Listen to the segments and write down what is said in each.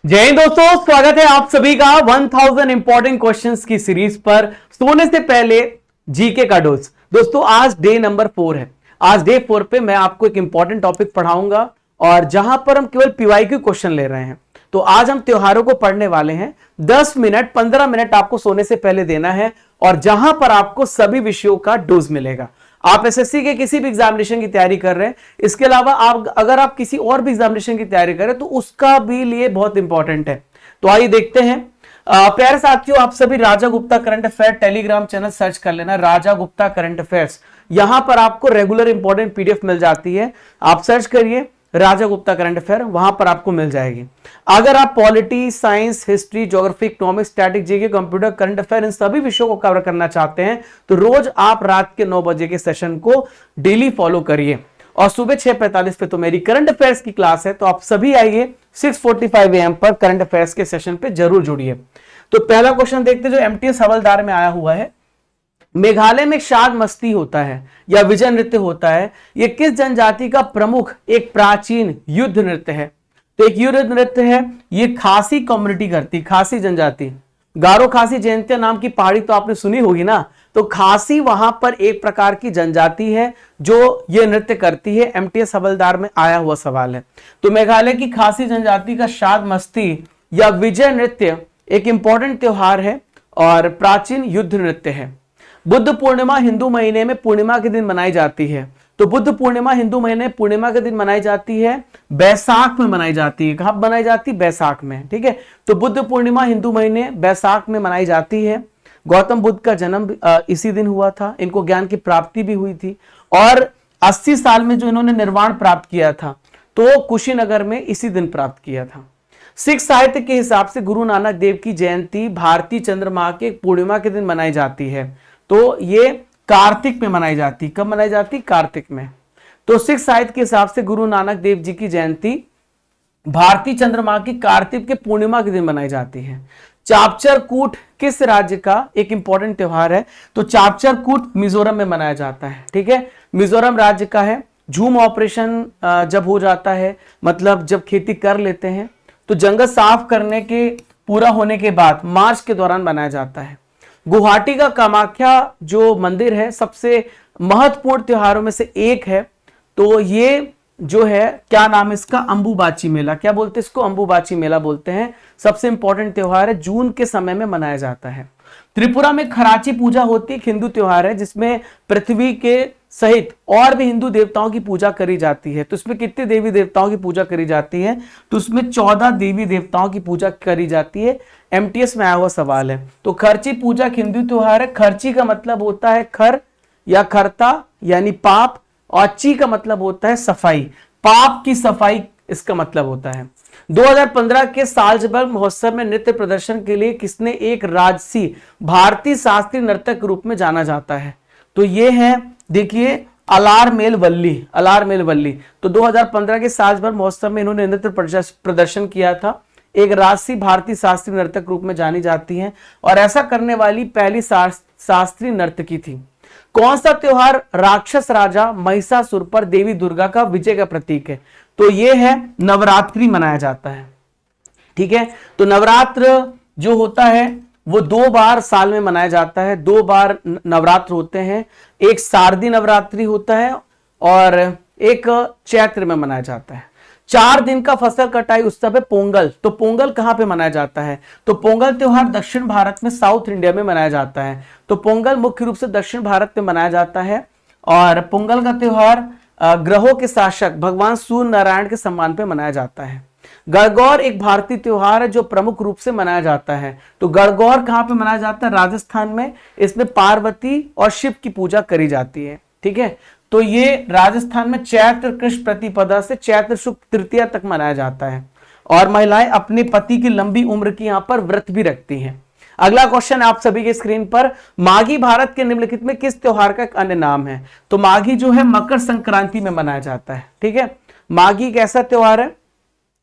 जय हिंद दोस्तों, स्वागत है आप सभी का 1000 इंपॉर्टेंट क्वेश्चंस की सीरीज पर। सोने से पहले जीके का डोज। दोस्तों आज डे नंबर 4 है। आज डे 4 पे मैं आपको एक इंपॉर्टेंट टॉपिक पढ़ाऊंगा और जहां पर हम केवल पीवाईक्यू क्वेश्चन ले रहे हैं। तो आज हम त्योहारों को पढ़ने वाले हैं। 10 मिनट 15 मिनट आपको सोने से पहले देना है और जहां पर आपको सभी विषयों का डोज मिलेगा। आप एसएससी के किसी भी एग्जामिनेशन की तैयारी कर रहे हैं, इसके अलावा अगर आप किसी और भी एग्जामिनेशन की तैयारी कर रहे हैं तो उसका भी लिए बहुत इंपॉर्टेंट है। तो आइए देखते हैं। प्यारे साथियों, आप सभी Raja Gupta current affair Telegram channel search कर लेना, राजा गुप्ता करंट अफेयर्स। यहां पर आपको रेगुलर इंपॉर्टेंट पीडीएफ मिल जाती है। आप सर्च करिए राजा गुप्ता करंट अफेयर, वहां पर आपको मिल जाएगी। अगर आप polity, science, history, geography, economics, static, GK, computer, current affair इन सभी विषयों को कवर करना चाहते हैं तो रोज आप रात के 9 बजे के सेशन को डेली फॉलो करिए और सुबह 6:45 पे तो मेरी करंट अफेयर्स की क्लास है। तो आप सभी आइए 6:45 AM पर करंट अफेयर्स के सेशन पे जरूर जुड़िए। तो पहला क्वेश्चन देखते जो एमटीएस हवलदार में आया हुआ है। मेघालय में शाद मस्ती होता है या विजय नृत्य होता है, यह किस जनजाति का प्रमुख एक प्राचीन युद्ध नृत्य है? तो एक युद्ध नृत्य है, ये खासी कम्युनिटी करती, खासी जनजाति। गारो खासी जयंतिया नाम की पहाड़ी तो आपने सुनी होगी ना। तो खासी वहां पर एक प्रकार की जनजाति है जो ये नृत्य करती है। एमटीएस हवलदार में आया हुआ सवाल है। तो मेघालय की खासी जनजाति का शाद मस्ती या विजय नृत्य एक इंपॉर्टेंट त्योहार है और प्राचीन युद्ध नृत्य है। बुद्ध पूर्णिमा हिंदू महीने में पूर्णिमा के दिन मनाई जाती है। तो बुद्ध पूर्णिमा हिंदू महीने पूर्णिमा के दिन मनाई जाती है, बैसाख में मनाई जाती है। कहां मनाई जाती है? बैसाख में। ठीक है, तो बुद्ध पूर्णिमा हिंदू महीने बैसाख में मनाई जाती है। गौतम बुद्ध का जन्म इसी दिन हुआ था। इनको ज्ञान की प्राप्ति भी हुई थी और 80 साल में जो इन्होंने निर्वाण प्राप्त किया था तो कुशीनगर में इसी दिन प्राप्त किया था। सिख साहित्य के हिसाब से गुरु नानक देव की जयंती भारतीय चंद्रमा के पूर्णिमा के दिन मनाई जाती है। तो ये कार्तिक में मनाई जाती। कब मनाई जाती? कार्तिक में। तो सिख साहित्य के हिसाब से गुरु नानक देव जी की जयंती भारतीय चंद्रमा की कार्तिक के पूर्णिमा के दिन मनाई जाती है। चापचर कूट किस राज्य का एक इंपॉर्टेंट त्योहार है? तो चापचर कूट मिजोरम में मनाया जाता है। ठीक है, मिजोरम राज्य का है। झूम ऑपरेशन जब हो जाता है, मतलब जब खेती कर लेते हैं तो जंगल साफ करने के पूरा होने के बाद मार्च के दौरान मनाया जाता है। गुवाहाटी का कामाख्या जो मंदिर है सबसे महत्वपूर्ण त्योहारों में से एक है। तो ये जो है, क्या नाम है इसका? अंबुबाची मेला। क्या बोलते हैं इसको? अंबुबाची मेला बोलते हैं। सबसे इंपॉर्टेंट त्योहार है, जून के समय में मनाया जाता है। त्रिपुरा में खराची पूजा होती है, हिंदू त्योहार है जिसमें पृथ्वी के सहित और भी हिंदू देवताओं की पूजा करी जाती है। तो इसमें कितने देवी देवताओं की पूजा करी जाती है? तो उसमें 14 देवी देवताओं की पूजा करी जाती है। एमटीएस में आया हुआ सवाल है। तो खर्ची पूजा हिंदू त्योहार है। खर्ची का मतलब होता है खर या खरता यानी पाप, और ची का मतलब होता है सफाई, पाप की सफाई इसका मतलब होता है। 2015 के साल्जबर्ग महोत्सव में नृत्य प्रदर्शन के लिए किसने एक राजसी भारतीय शास्त्रीय नर्तक के रूप में जाना जाता है? तो ये है, देखिए, अलारमेल वल्ली। अलारमेल वल्ली तो 2015 के साल्जबर्ग महोत्सव में इन्होंने नृत्य प्रदर्शन किया था। एक राजसी भारतीय शास्त्रीय नर्तक रूप में जानी जाती हैं और ऐसा करने वाली पहली शास्त्रीय नर्तकी थी। कौन सा त्योहार राक्षस राजा महिषासुर पर देवी दुर्गा का विजय का प्रतीक है? तो यह है नवरात्रि मनाया जाता है। ठीक है, तो नवरात्र जो होता है वो 2 बार साल में मनाया जाता है। 2 बार नवरात्र होते हैं, एक शारदीय नवरात्रि होता है और एक चैत्र में मनाया जाता है। 4 दिन का फसल कटाई उत्सव है पोंगल। तो पोंगल कहां पे मनाया जाता है? तो पोंगल त्योहार दक्षिण भारत में, साउथ इंडिया में मनाया जाता है। तो पोंगल मुख्य रूप से दक्षिण भारत में मनाया जाता है और पोंगल का त्योहार ग्रहों के शासक भगवान सूर्य नारायण के सम्मान पे मनाया जाता है। गणगौर एक भारतीय त्योहार है जो प्रमुख रूप से मनाया जाता है। तो गणगौर कहां पे मनाया जाता है? राजस्थान में। इसमें पार्वती और शिव की पूजा करी जाती है। ठीक है, तो ये राजस्थान में चैत्र कृष्ण प्रतिपदा से चैत्र शुक्ल तृतीया तक मनाया जाता है और महिलाएं अपने पति की लंबी उम्र की यहां पर व्रत भी रखती हैं। अगला क्वेश्चन आप सभी के स्क्रीन पर, माघी भारत के निम्नलिखित में किस त्योहार का एक अन्य नाम है? तो माघी जो है मकर संक्रांति में मनाया जाता है। ठीक है, माघी एक ऐसा त्योहार है,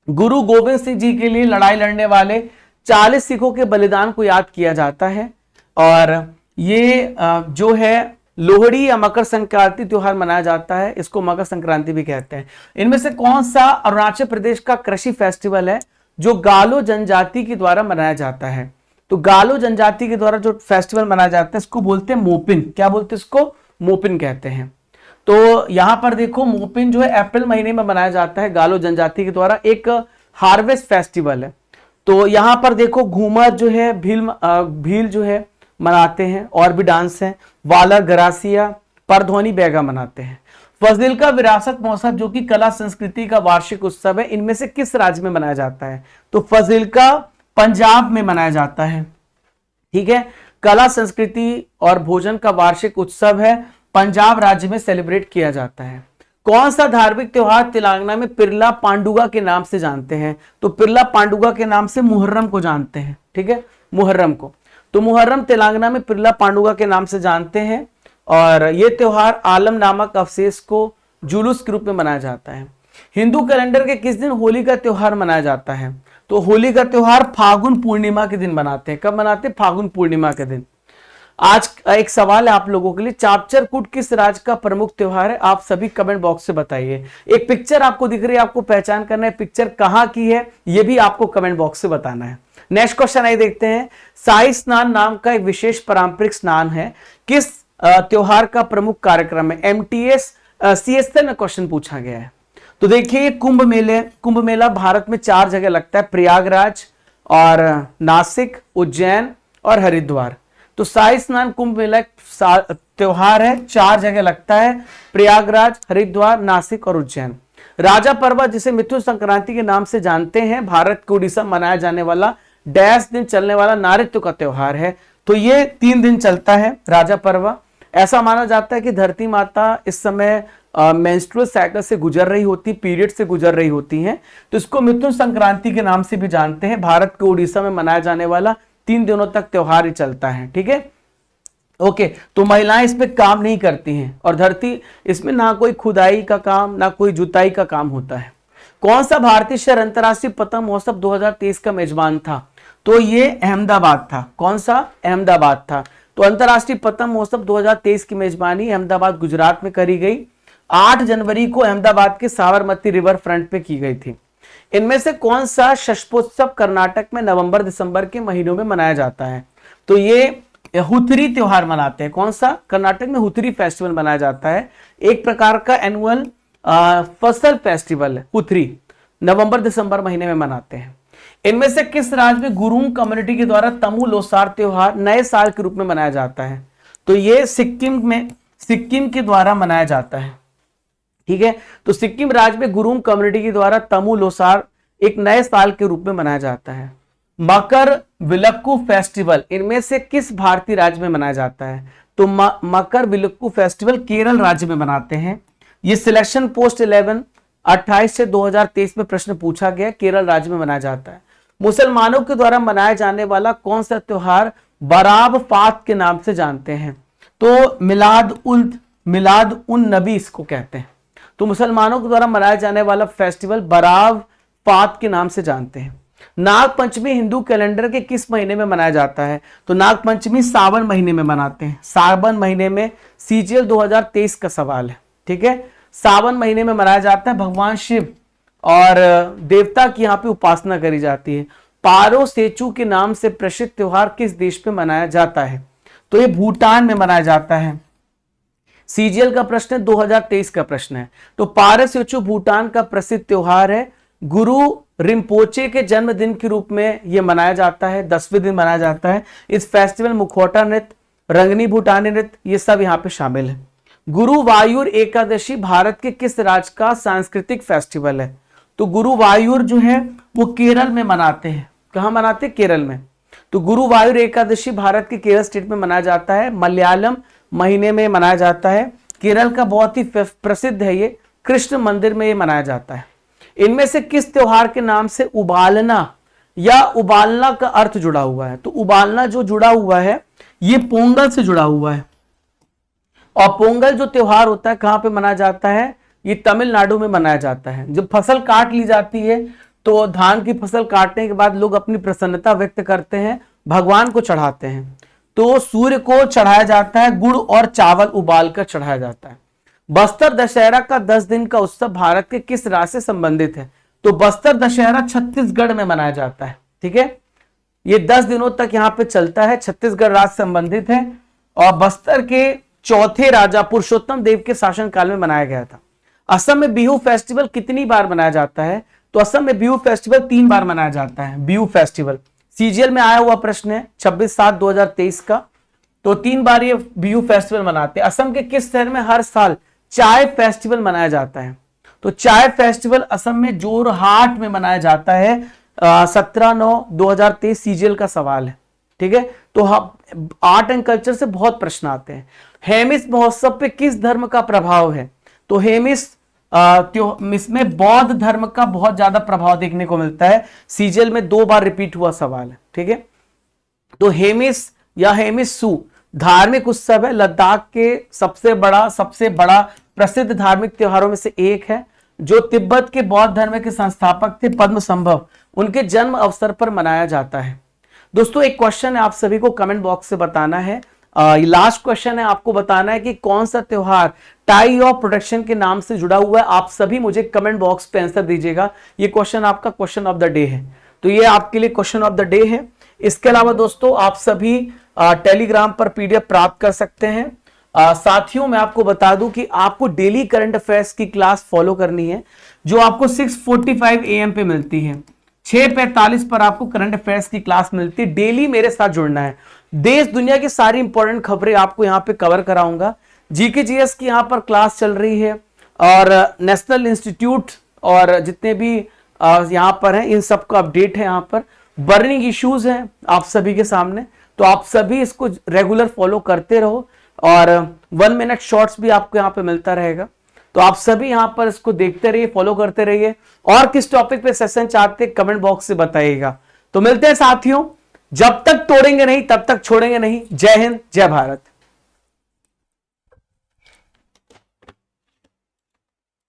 गुरु गोविंद सिंह जी के लिए लड़ाई लड़ने वाले 40 सिखों के बलिदान को याद किया जाता है और ये जो है लोहड़ी या मकर संक्रांति त्योहार मनाया जाता है। इसको मकर संक्रांति भी कहते हैं। इनमें से कौन सा अरुणाचल प्रदेश का कृषि फेस्टिवल है? जो गालो जनजाति के द्वारा मनाया जाता है। तो गालो जनजाति के द्वारा जो फेस्टिवल मनाया जाता है इसको बोलते हैं मोपिन। क्या बोलते हैं इसको? मोपिन कहते हैं। तो यहां पर देखो मोपिन जो है अप्रैल महीने में मनाया जाता है गालो जनजाति के द्वारा, एक हार्वेस्ट फेस्टिवल है। तो यहां पर देखो घूमर जो है भील जो है मनाते हैं, और भी डांस है, वाला गरासिया परधोनी बैगा मनाते हैं। फजिल का विरासत महोत्सव जो कि कला संस्कृति का वार्षिक उत्सव है, इनमें से किस राज्य में मनाया जाता है? तो फजिल का पंजाब में मनाया जाता है। ठीक है, कला संस्कृति और भोजन का वार्षिक उत्सव है, पंजाब राज्य में सेलिब्रेट किया जाता है। कौन सा धार्मिक त्योहार तेलंगाना में पिरला पांडुगा के नाम से जानते हैं? तो पिरला पांडुगा के नाम से मुहर्रम को जानते हैं। ठीक है, मुहर्रम को। तो मुहर्रम तेलंगाना में पिरला पांडुगा के नाम से जानते हैं, और यह त्योहार आलम नामक अवशेष को जुलूस के रूप में मनाया जाता है। हिंदू कैलेंडर के किस दिन होली का त्योहार मनाया जाता है? तो होली का त्योहार फागुन पूर्णिमा के दिन मनाते हैं। कब मनाते हैं? फागुन पूर्णिमा के दिन। आज एक सवाल है आप लोगों के लिए, चापचर कूट किस राज्य का प्रमुख त्योहार है? आप सभी कमेंट बॉक्स से बताइए। एक पिक्चर आपको दिख रही है, आपको पहचान करना है पिक्चर कहां की है, यह भी आपको कमेंट बॉक्स से बताना है। नेक्स्ट क्वेश्चन आइए देखते हैं। शाही स्नान नाम का एक विशेष पारंपरिक स्नान है, किस त्योहार का प्रमुख कार्यक्रम है? एमटीएस सीएसएल में क्वेश्चन पूछा गया है। तो देखिए कुंभ मेला भारत में 4 जगह लगता है, प्रयागराज और नासिक, उज्जैन और हरिद्वार। तो शाही स्नान कुंभ मेला एक त्योहार है, 4 जगह लगता है, प्रयागराज, हरिद्वार, नासिक और उज्जैन। राजा पर्व जिसे मिथुन संक्रांति के नाम से जानते हैं, भारत के उड़ीसा मनाया जाने वाला डैश दिन चलने वाला नारित्व का त्योहार है। तो ये 3 दिन चलता है राजा पर्व। ऐसा माना जाता है कि धरती माता इस समय मेंस्ट्रुअल साइकिल से गुजर रही होती, पीरियड से गुजर रही होती हैं, तो इसको मिथुन संक्रांति के नाम से भी जानते हैं। भारत के उड़ीसा में मनाया जाने वाला 3 दिनों तक त्योहार ही चलता है। ठीक है, ओके। तो महिलाएं इसमें काम नहीं करती हैं, और धरती इसमें ना कोई खुदाई का काम ना कोई जुताई का काम होता है। कौन सा भारतीय शहर अंतरराष्ट्रीय पतंग महोत्सव 2023 का मेजबान था? तो ये अहमदाबाद था। कौन सा? अहमदाबाद था। तो अंतरराष्ट्रीय पतंग महोत्सव 2023 की मेजबानी अहमदाबाद गुजरात में करी गई। 8 जनवरी को अहमदाबाद के साबरमती रिवर फ्रंट पे की गई थी। इनमें से कौन सा शस्पोत्सव कर्नाटक में नवंबर दिसंबर के महीनों में मनाया जाता है? तो ये हुथरी त्योहार मनाते हैं। कौन सा? कर्नाटक में हुथरी फेस्टिवल मनाया जाता है, एक प्रकार का एनुअल फसल फेस्टिवल है। हुथरी नवंबर दिसंबर महीने में मनाते हैं। इनमें से किस राज्य में गुरुंग कम्युनिटी के द्वारा तमु लोसार त्योहार नए साल के रूप में मनाया जाता है? तो ये सिक्किम के द्वारा मनाया जाता है। ठीक है, तो सिक्किम राज्य में गुरुंग कम्युनिटी के द्वारा तमु लोसार एक नए साल के रूप में मनाया जाता है। मकर विलक्कू फेस्टिवल इनमें से किस भारतीय राज्य में मनाया जाता है? तो मकर विलक्कू फेस्टिवल केरल राज्य में मनाते हैं। ये सिलेक्शन पोस्ट 11 28 से 2023 में प्रश्न पूछा गया, केरल राज्य में मनाया जाता है। मुसलमानों के द्वारा मनाया जाने वाला कौन सा त्योहार बराब फात के नाम से जानते हैं? तो मिलाद उन नबी इसको कहते हैं। तो मुसलमानों के द्वारा मनाया जाने वाला फेस्टिवल बराब फात के नाम से जानते हैं। नाग पंचमी हिंदू कैलेंडर के किस महीने में मनाया जाता है? तो नाग पंचमी सावन महीने में मनाते हैं। सावन महीने में सीजीएल 2023 का सवाल है। ठीक है, सावन महीने में मनाया जाता है। भगवान शिव और देवता की यहाँ पे उपासना करी जाती है। पारो सेचू के नाम से प्रसिद्ध त्योहार किस देश में मनाया जाता है? तो ये भूटान में मनाया जाता है। सीजीएल का प्रश्न 2023 का प्रश्न है। तो पारो सेचू भूटान का प्रसिद्ध त्योहार है। गुरु रिम्पोचे के जन्मदिन के रूप में यह मनाया जाता है, 10वें दिन मनाया जाता है। इस फेस्टिवल मुखौटा नृत्य, रंगनी भूटानी नृत्य, ये सब यहाँ पे शामिल है। गुरुवायूर एकादशी भारत के किस राज्य का सांस्कृतिक फेस्टिवल है? तो गुरुवायूर जो है वो केरल में मनाते हैं। कहां मनाते हैं? केरल में। तो गुरुवायूर एकादशी भारत के केरल स्टेट में मनाया जाता है। मलयालम महीने में मनाया जाता है। केरल का बहुत ही प्रसिद्ध है ये, कृष्ण मंदिर में ये मनाया जाता है। इनमें से किस त्योहार के नाम से उबालना या उबालना का अर्थ जुड़ा हुआ है? तो उबालना जो जुड़ा हुआ है ये पोंगल से जुड़ा हुआ है। और पोंगल जो त्योहार होता है कहां पे मनाया जाता है? ये तमिलनाडु में मनाया जाता है। जब फसल काट ली जाती है तो धान की फसल काटने के बाद लोग अपनी प्रसन्नता व्यक्त करते हैं, भगवान को चढ़ाते हैं। तो सूर्य को चढ़ाया जाता है, गुड़ और चावल उबाल कर चढ़ाया जाता है। बस्तर दशहरा का 10 दिन का उत्सव भारत के किस राज्य से संबंधित है? तो बस्तर दशहरा छत्तीसगढ़ में मनाया जाता है। ठीक है, ये 10 दिनों तक यहां पे चलता है, छत्तीसगढ़ राज्य संबंधित है और बस्तर के चौथे राजा पुरुषोत्तम देव के शासनकाल में मनाया गया था। असम में बिहू फेस्टिवल कितनी बार मनाया जाता है? तो असम में बिहू फेस्टिवल 3 बार मनाया जाता है। बिहू फेस्टिवल सीजीएल में आया हुआ प्रश्न है 26/7/2023 का। तो 3 बार ये बिहू फेस्टिवल मनाते हैं। असम के किस शहर में हर साल चाय फेस्टिवल मनाया जाता है? तो चाय फेस्टिवल असम में जोरहाट में मनाया जाता है। 17/9/2023 सीजीएल का सवाल है। ठीक है, तो आर्ट एंड कल्चर से बहुत प्रश्न आते हैं। हेमिस महोत्सव पे किस धर्म का प्रभाव है? तो हेमिस इसमें बौद्ध धर्म का बहुत ज्यादा प्रभाव देखने को मिलता है। सीजीएल में 2 बार रिपीट हुआ सवाल है। ठीक है, तो हेमिस या हेमिसू धार्मिक उत्सव है, लद्दाख के सबसे बड़ा प्रसिद्ध धार्मिक त्योहारों में से एक है, जो तिब्बत के बौद्ध धर्म के संस्थापक थे पद्म संभव, उनके जन्म अवसर पर मनाया जाता है। दोस्तों एक क्वेश्चन है, आप सभी को कमेंट बॉक्स से बताना है। लास्ट क्वेश्चन है, आपको बताना है कि कौन सा त्योहार टाई ऑफ प्रोटेक्शन के नाम से जुड़ा हुआ है। आप सभी मुझे कमेंट बॉक्स पे आंसर दीजिएगा। ये क्वेश्चन आपका क्वेश्चन ऑफ द डे है, तो ये आपके लिए क्वेश्चन ऑफ द डे है। इसके अलावा दोस्तों आप सभी टेलीग्राम पर पीडीएफ प्राप्त कर सकते हैं। साथियों मैं आपको बता दूं कि आपको डेली करंट अफेयर्स की क्लास फॉलो करनी है, जो आपको 6:45 AM पे मिलती है। 6:45 पर आपको करंट अफेयर्स की क्लास मिलती है। डेली मेरे साथ जुड़ना है। देश दुनिया की सारी इंपॉर्टेंट खबरें आपको यहाँ पे कवर कराऊंगा। जीके जीएस की यहाँ पर क्लास चल रही है और नेशनल इंस्टीट्यूट और जितने भी यहाँ पर हैं इन सबका अपडेट है। यहाँ पर बर्निंग इश्यूज हैं आप सभी के सामने, तो आप सभी इसको रेगुलर फॉलो करते रहो और 1 मिनट शॉर्ट्स भी आपको यहाँ पे मिलता रहेगा। तो आप सभी यहाँ पर इसको देखते रहिए, फॉलो करते रहिए। और किस टॉपिक पे सेशन चाहते कमेंट बॉक्स से बताइएगा। तो मिलते हैं साथियों, जब तक तोड़ेंगे नहीं तब तक छोड़ेंगे नहीं। जय हिंद, जय भारत।